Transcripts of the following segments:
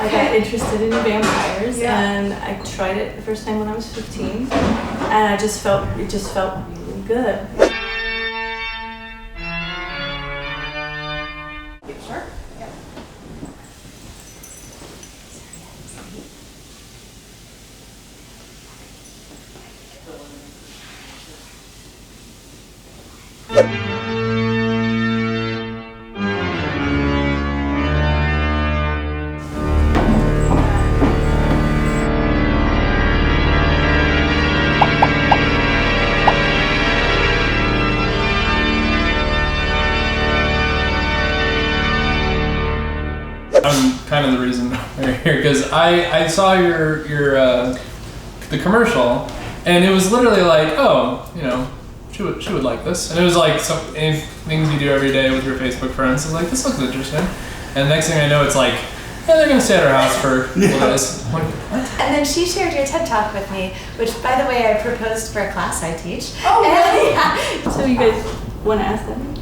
I got interested in vampires, and I tried it the first time when I was 15, and it just felt really good. Sure. Yeah. I'm kind of the reason we're here because I saw your the commercial, and it was literally like, oh, you know, she would like this, and it was like some things you do every day with your Facebook friends. It's like, this looks interesting, and next thing I know, it's like, yeah, they're gonna stay at our house for a little bit. Like, what? And then she shared your TED Talk with me, which, by the way, I proposed for a class I teach. Oh, really? Yeah. So you guys want to ask them?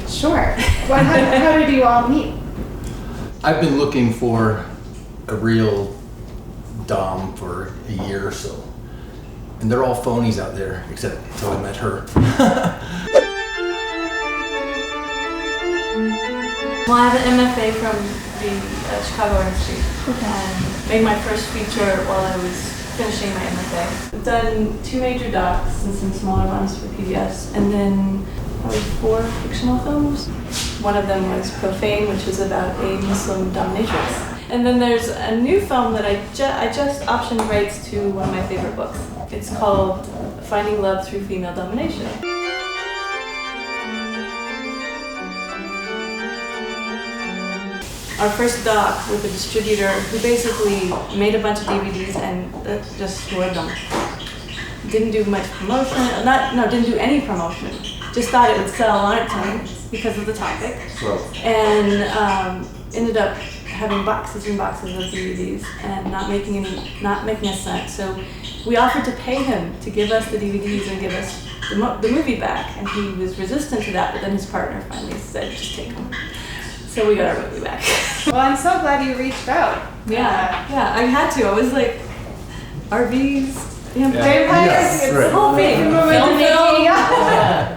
Sure. Well, how did you all meet? I've been looking for a real dom for a year or so. And they're all phonies out there, except until I met her. Well, I have an MFA from the Chicago Art Institute, and made my first feature while I was finishing my MFA. I've done 2 major docs and some smaller ones for PBS, and then probably 4 fictional films. One of them was Profane, which was about a Muslim dominatrix. And then there's a new film that I just optioned rights to one of my favorite books. It's called Finding Love Through Female Domination. Our first doc with a distributor who basically made a bunch of DVDs and just stored them. Didn't do much promotion, didn't do any promotion. Just thought it would sell on its own because of the topic. And ended up having boxes and boxes of DVDs and not making a cent. So we offered to pay him to give us the DVDs and give us the movie back, and he was resistant to that, but then his partner finally said, just take them. So we got our movie back. Well, I'm so glad you reached out. Yeah, I had to. I was like, RVs, vampires, Vampires, it's right. the whole thing. Filmmaking, yeah.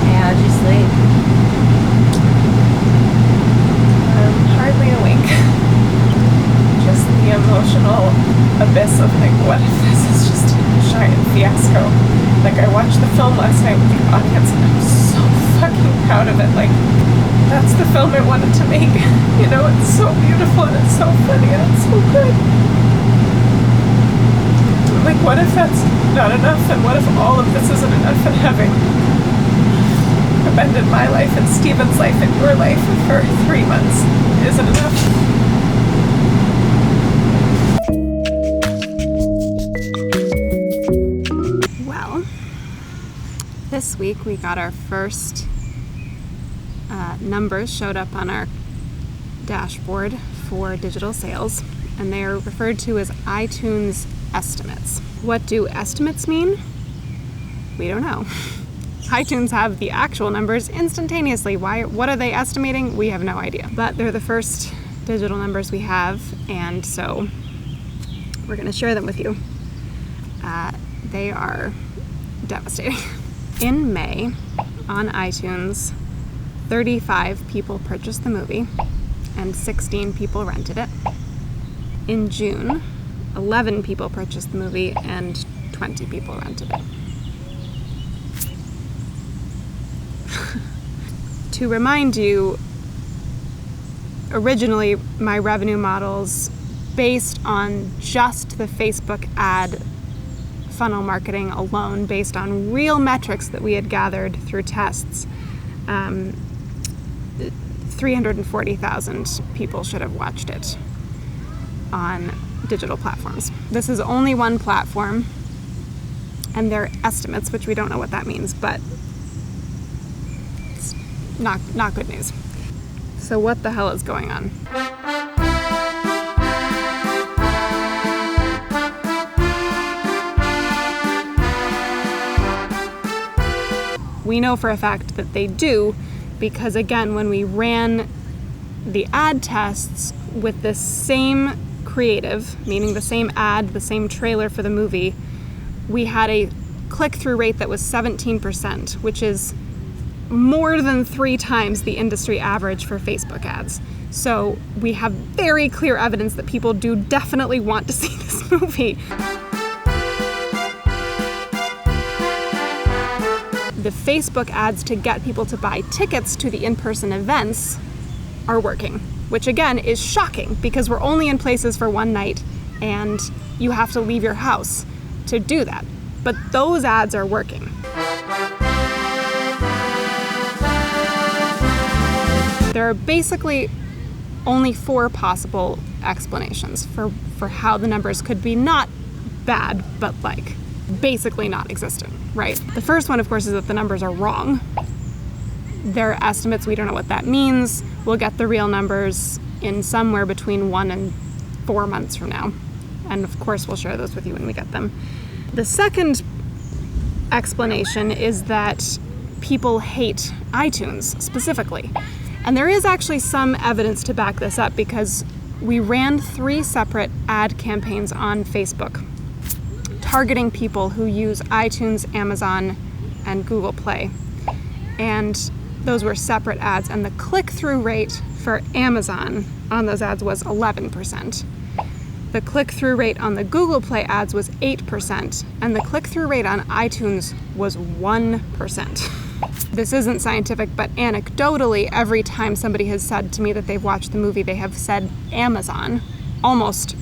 How'd you sleep? Hardly awake. Just the emotional abyss of like, what if this is just a giant fiasco? Like, I watched the film last night with the audience and I'm so fucking proud of it. Like, that's the film I wanted to make. You know, it's so beautiful and it's so funny and it's so good. Like, what if that's not enough? And what if all of this isn't enough, and having upended my life and Steven's life and your life for 3 months isn't enough? Well, this week we got our first numbers showed up on our dashboard for digital sales, and they are referred to as iTunes estimates. What do estimates mean? We don't know. iTunes have the actual numbers instantaneously. What are they estimating? We have no idea. But they're the first digital numbers we have, and so we're going to share them with you. They are devastating. In May, on iTunes, 35 people purchased the movie and 16 people rented it. In June, 11 people purchased the movie and 20 people rented it. To remind you, originally my revenue models based on just the Facebook ad funnel marketing alone, based on real metrics that we had gathered through tests, 340,000 people should have watched it on digital platforms. This is only one platform, and they're estimates, which we don't know what that means, but it's not good news. So what the hell is going on? We know for a fact that they do because, again, when we ran the ad tests with the same creative, meaning the same ad, the same trailer for the movie, we had a click-through rate that was 17%, which is more than 3 times the industry average for Facebook ads. So we have very clear evidence that people do definitely want to see this movie. The Facebook ads to get people to buy tickets to the in-person events are working, which again is shocking because we're only in places for one night and you have to leave your house to do that. But those ads are working. There are basically only 4 possible explanations for how the numbers could be not bad, but like basically not existent, right? The first one, of course, is that the numbers are wrong. They're estimates, we don't know what that means. We'll get the real numbers in somewhere between 1 and 4 months from now. And of course, we'll share those with you when we get them. The second explanation is that people hate iTunes specifically. And there is actually some evidence to back this up because we ran 3 separate ad campaigns on Facebook targeting people who use iTunes, Amazon, and Google Play. And those were separate ads, and the click-through rate for Amazon on those ads was 11%. The click-through rate on the Google Play ads was 8%, and the click-through rate on iTunes was 1%. This isn't scientific, but anecdotally, every time somebody has said to me that they've watched the movie, they have said Amazon almost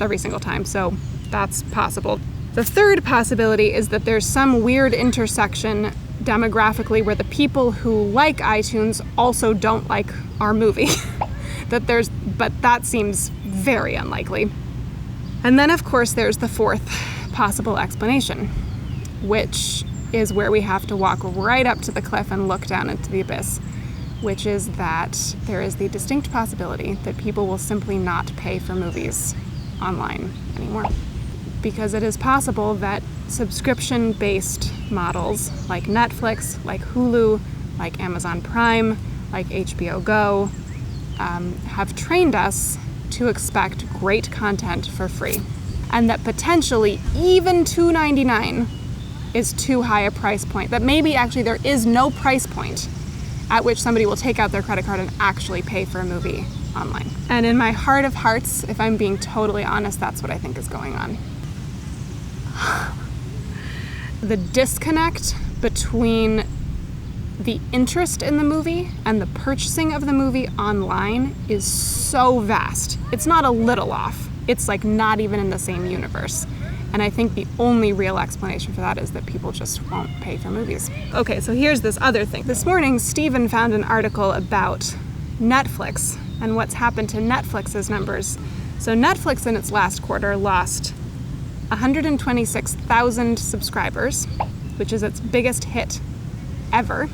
every single time, so that's possible. The third possibility is that there's some weird intersection demographically where the people who like iTunes also don't like our movie. But that seems very unlikely. And then, of course, there's the fourth possible explanation, which is where we have to walk right up to the cliff and look down into the abyss, which is that there is the distinct possibility that people will simply not pay for movies online anymore. Because it is possible that subscription-based models like Netflix, like Hulu, like Amazon Prime, like HBO Go, have trained us to expect great content for free. And that potentially even $2.99 is too high a price point. That maybe actually there is no price point at which somebody will take out their credit card and actually pay for a movie online. And in my heart of hearts, if I'm being totally honest, that's what I think is going on. The disconnect between the interest in the movie and the purchasing of the movie online is so vast. It's not a little off. It's like not even in the same universe. And I think the only real explanation for that is that people just won't pay for movies. Okay, so here's this other thing. This morning, Stephen found an article about Netflix and what's happened to Netflix's numbers. So Netflix in its last quarter lost 126,000 subscribers, which is its biggest hit ever.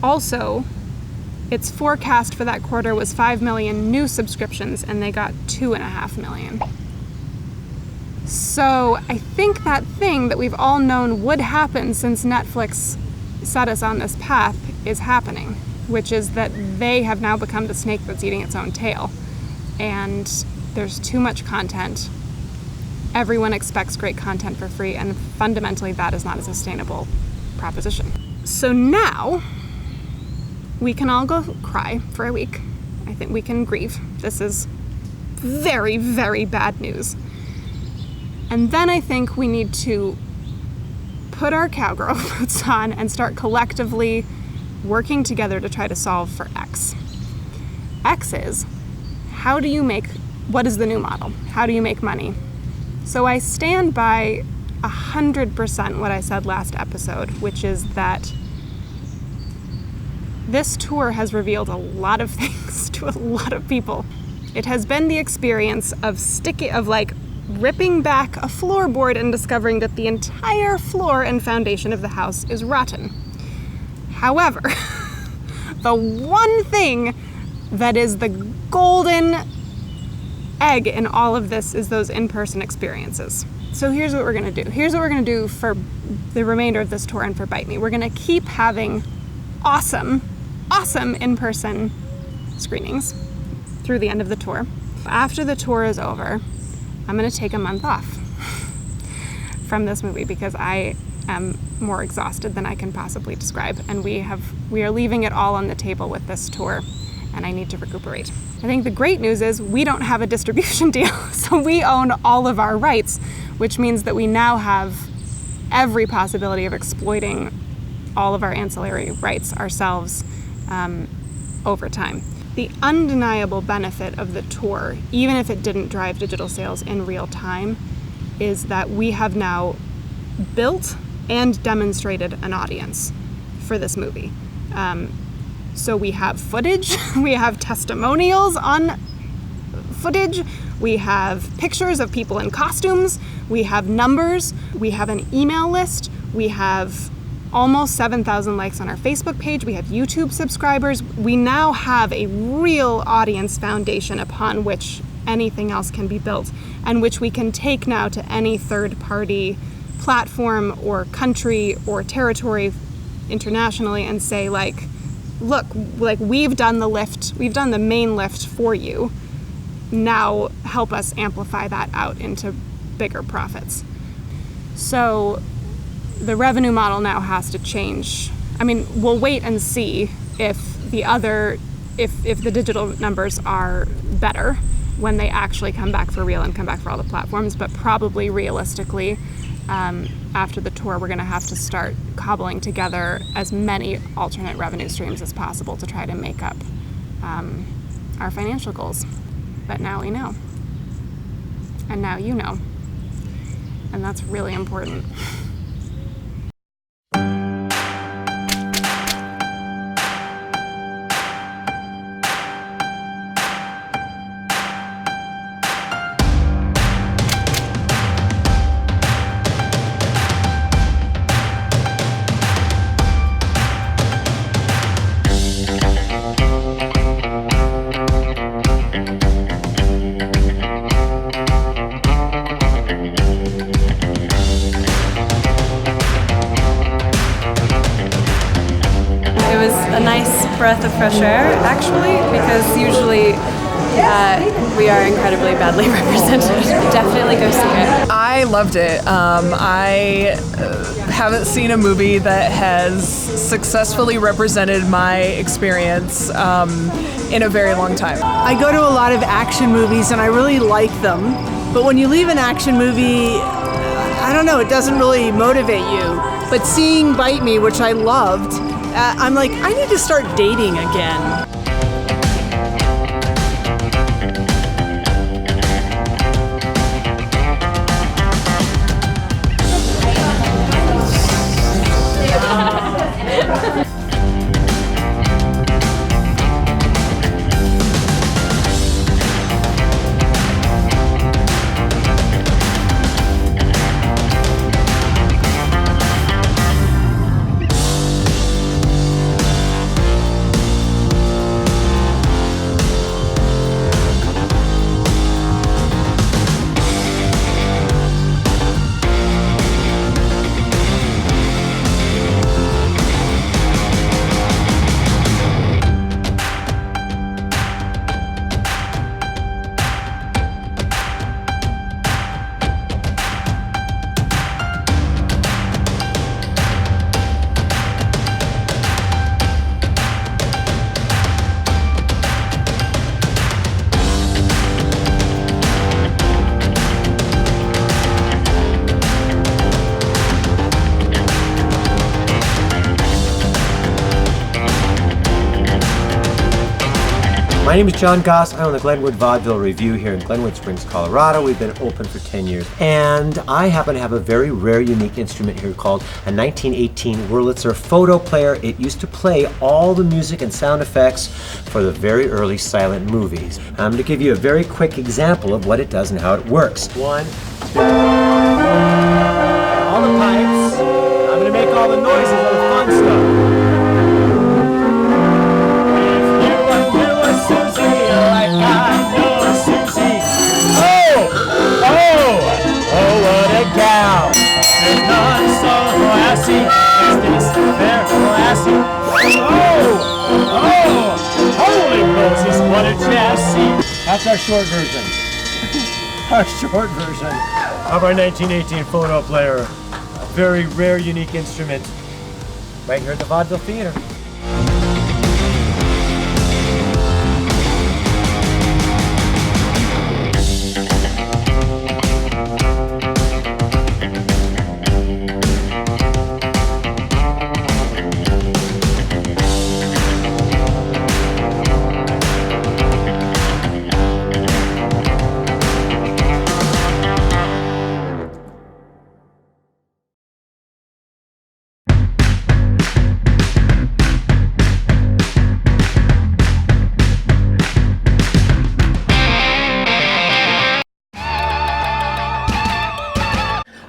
Also, its forecast for that quarter was 5 million new subscriptions, and they got 2.5 million. So I think that thing that we've all known would happen since Netflix set us on this path is happening, which is that they have now become the snake that's eating its own tail. And there's too much content. Everyone expects great content for free, and fundamentally that is not a sustainable proposition. So now we can all go cry for a week. I think we can grieve. This is very, very bad news. And then I think we need to put our cowgirl boots on and start collectively working together to try to solve for X. X is, what is the new model? How do you make money? So I stand by 100% what I said last episode, which is that this tour has revealed a lot of things to a lot of people. It has been the experience of ripping back a floorboard and discovering that the entire floor and foundation of the house is rotten. However, the one thing that is the golden egg in all of this is those in-person experiences. So here's what we're gonna do. Here's what we're gonna do for the remainder of this tour and for Bite Me. We're gonna keep having awesome in-person screenings through the end of the tour. After the tour is over, I'm gonna take a month off from this movie because I am more exhausted than I can possibly describe. And we are leaving it all on the table with this tour, and I need to recuperate. I think the great news is we don't have a distribution deal, so we own all of our rights, which means that we now have every possibility of exploiting all of our ancillary rights ourselves over time. The undeniable benefit of the tour, even if it didn't drive digital sales in real time, is that we have now built and demonstrated an audience for this movie. So we have footage, we have testimonials on footage, we have pictures of people in costumes, we have numbers, we have an email list, we have almost 7,000 likes on our Facebook page, we have YouTube subscribers. We now have a real audience foundation upon which anything else can be built, and which we can take now to any third-party platform or country or territory internationally and say, like, look, like, we've done the lift, we've done the main lift for you. Now help us amplify that out into bigger profits. So the revenue model now has to change. I mean, we'll wait and see if the digital numbers are better when they actually come back for real and come back for all the platforms, but probably realistically, after the tour, we're gonna have to start cobbling together as many alternate revenue streams as possible to try to make up our financial goals. But now we know. And now you know. And that's really important. Breath of fresh air, actually, because usually we are incredibly badly represented. Definitely go see it. I loved it. I haven't seen a movie that has successfully represented my experience in a very long time. I go to a lot of action movies and I really like them, but when you leave an action movie, I don't know, it doesn't really motivate you. But seeing Bite Me, which I loved, I'm like, I need to start dating again. My name is John Goss. I own the Glenwood Vaudeville Review here in Glenwood Springs, Colorado. We've been open for 10 years. And I happen to have a very rare, unique instrument here called a 1918 Wurlitzer photo player. It used to play all the music and sound effects for the very early silent movies. I'm going to give you a very quick example of what it does and how it works. 1, 2, all the pipes. I'm going to make all the noises of the fun stuff. chassis. Oh, holy Moses, what a chassis. That's our short version. Our short version of our 1918 photo player. A very rare, unique instrument right here at the Vaudeville Theater.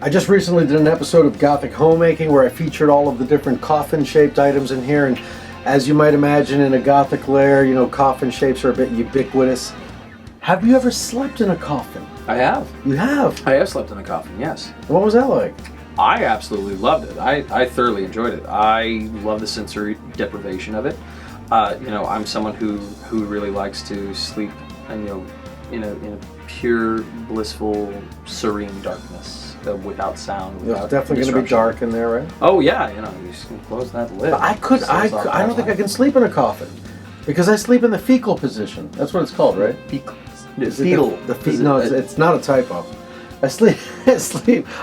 I just recently did an episode of Gothic Homemaking where I featured all of the different coffin-shaped items in here, and as you might imagine in a Gothic lair, you know, coffin shapes are a bit ubiquitous. Have you ever slept in a coffin? I have. You have? I have slept in a coffin, yes. What was that like? I absolutely loved it. I thoroughly enjoyed it. I love the sensory deprivation of it. You know, I'm someone who really likes to sleep, and in a pure, blissful, serene darkness. Without sound, without It's definitely going to be dark in there, right? Oh yeah, you know, you just can close that lid. But I don't think I can sleep in a coffin because I sleep in the fecal position. That's what it's called, right? Fecal. No, it's not a typo. I sleep.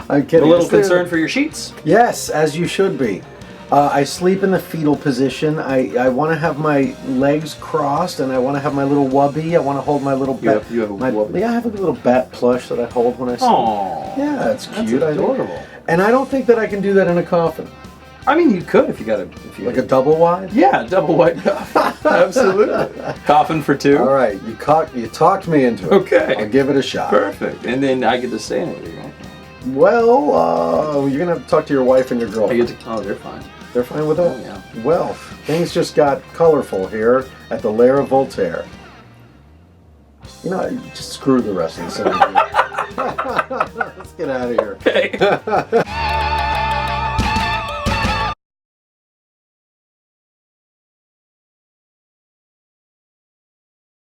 I'm kidding. A little concerned for your sheets. Yes, as you should be. I sleep in the fetal position. I want to have my legs crossed, and I want to have my little wubby. I want to hold my little bat. You have a wubby? Yeah, I have a little bat plush that I hold when I sleep. Aww. Yeah, it's cute. That's adorable. And I don't think that I can do that in a coffin. I mean, you could if you got like a double wide. Yeah, double wide coffin. Absolutely. Coffin for two. All right, you talked me into it. Okay. I'll give it a shot. Perfect. And then I get to stay in it, right? Well, you're gonna have to talk to your wife and your girlfriend. They're fine. They're fine with that? Oh, yeah. Well, things just got colorful here at the Lair of Voltaire. You know, just screw the rest of the city. Let's get out of here. Okay.